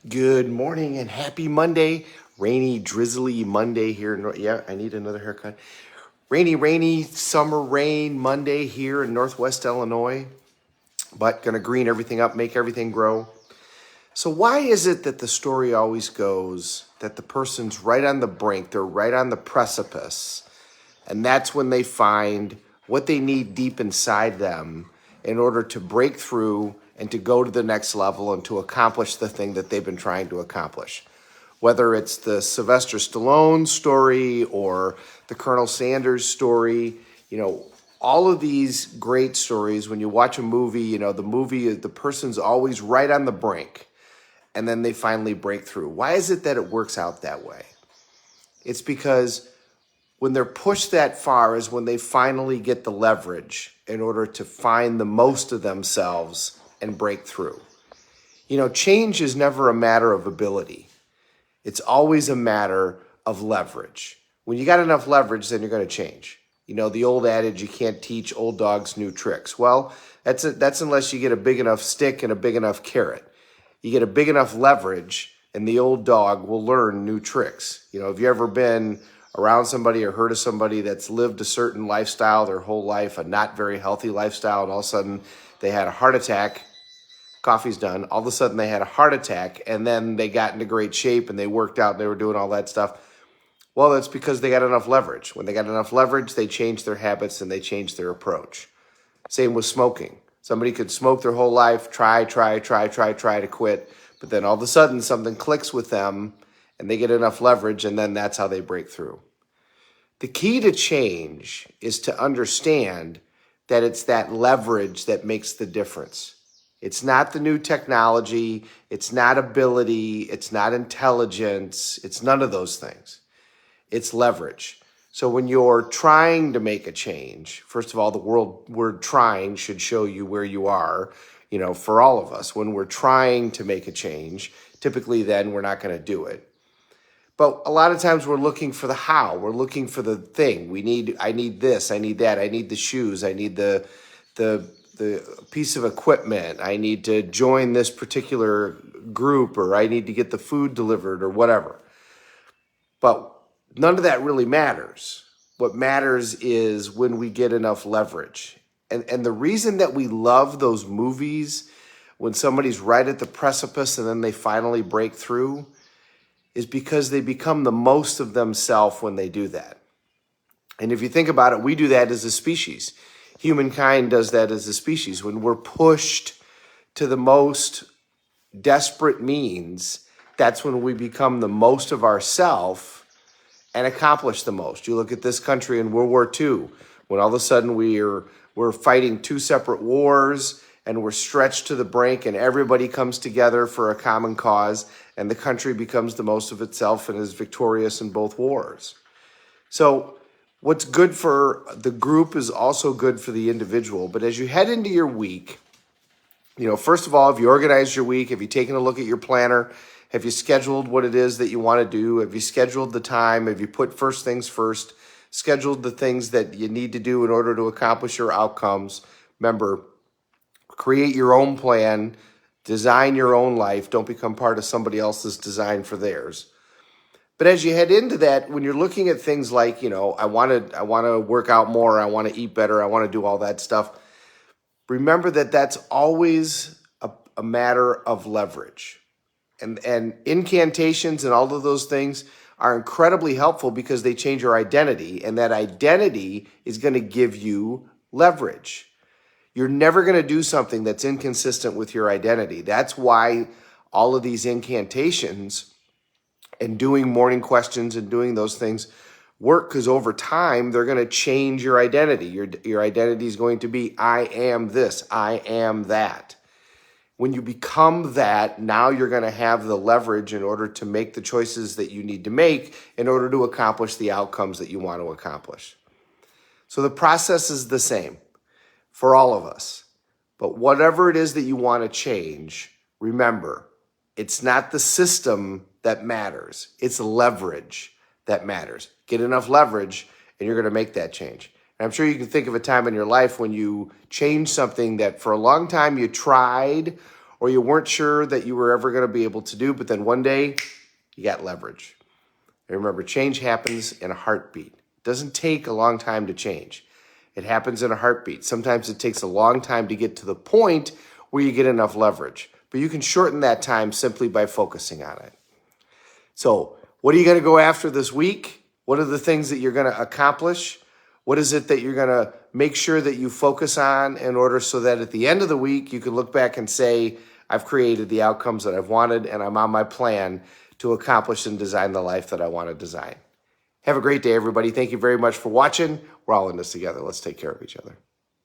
Good morning and happy Monday. Rainy, drizzly Monday here. Yeah, I need another haircut. Rainy summer rain Monday here in Northwest Illinois, but gonna green everything up, make everything grow. So why is it that the story always goes that the person's right on the brink, they're right on the precipice, and that's when they find what they need deep inside them in order to break through and to go to the next level and to accomplish the thing that they've been trying to accomplish? Whether it's the Sylvester Stallone story or the Colonel Sanders story, all of these great stories, when you watch a movie, the person's always right on the brink and then they finally break through. Why is it that it works out that way? It's because when they're pushed that far is when they finally get the leverage in order to find the most of themselves and break through. Change is never a matter of ability. It's always a matter of leverage. When you got enough leverage, then you're going to change. The old adage, you can't teach old dogs new tricks. Well, that's unless you get a big enough stick and a big enough carrot. You get a big enough leverage, and the old dog will learn new tricks. Have you ever been around somebody or heard of somebody that's lived a certain lifestyle their whole life, a not very healthy lifestyle, and all of a sudden they had a heart attack? Coffee's done. All of a sudden they had a heart attack, and then they got into great shape and they worked out and they were doing all that stuff. Well, that's because they got enough leverage. When they got enough leverage, they changed their habits and they changed their approach. Same with smoking. Somebody could smoke their whole life, try to quit, but then all of a sudden something clicks with them and they get enough leverage, and then that's how they break through. The key to change is to understand that it's that leverage that makes the difference. It's not the new technology, it's not ability, it's not intelligence, it's none of those things. It's leverage. So when you're trying to make a change, first of all, the word trying should show you where you are, for all of us. When we're trying to make a change, typically then we're not going to do it. But a lot of times we're looking for the how. We're looking for the thing. I need this, I need that, I need the shoes, I need the piece of equipment, I need to join this particular group, or I need to get the food delivered or whatever. But none of that really matters. What matters is when we get enough leverage. And the reason that we love those movies when somebody's right at the precipice and then they finally break through is because they become the most of themselves when they do that. And if you think about it, we do that as a species. Humankind does that as a species. When we're pushed to the most desperate means, that's when we become the most of ourselves and accomplish the most. You look at this country in World War II, when all of a sudden we're fighting two separate wars and we're stretched to the brink and everybody comes together for a common cause and the country becomes the most of itself and is victorious in both wars. So what's good for the group is also good for the individual. But as you head into your week, first of all, have you organized your week? Have you taken a look at your planner? Have you scheduled what it is that you want to do? Have you scheduled the time? Have you put first things first? Scheduled the things that you need to do in order to accomplish your outcomes? Remember, create your own plan, design your own life. Don't become part of somebody else's design for theirs. But as you head into that, when you're looking at things like, I want to work out more, I want to eat better, I want to do all that stuff, remember that that's always a matter of leverage. And incantations and all of those things are incredibly helpful because they change your identity, and that identity is going to give you leverage. You're never going to do something that's inconsistent with your identity. That's why all of these incantations and doing morning questions and doing those things work, because over time they're going to change your identity. Your identity is going to be, I am this, I am that. When you become that, now you're going to have the leverage in order to make the choices that you need to make in order to accomplish the outcomes that you want to accomplish. So the process is the same for all of us. But whatever it is that you want to change, remember, it's not the system that matters. It's leverage that matters. Get enough leverage and you're going to make that change. And I'm sure you can think of a time in your life when you changed something that for a long time you tried or you weren't sure that you were ever going to be able to do, but then one day you got leverage. And remember, change happens in a heartbeat. It doesn't take a long time to change. It happens in a heartbeat. Sometimes it takes a long time to get to the point where you get enough leverage, but you can shorten that time simply by focusing on it. So what are you going to go after this week? What are the things that you're going to accomplish? What is it that you're going to make sure that you focus on in order so that at the end of the week, you can look back and say, I've created the outcomes that I've wanted and I'm on my plan to accomplish and design the life that I want to design. Have a great day, everybody. Thank you very much for watching. We're all in this together. Let's take care of each other.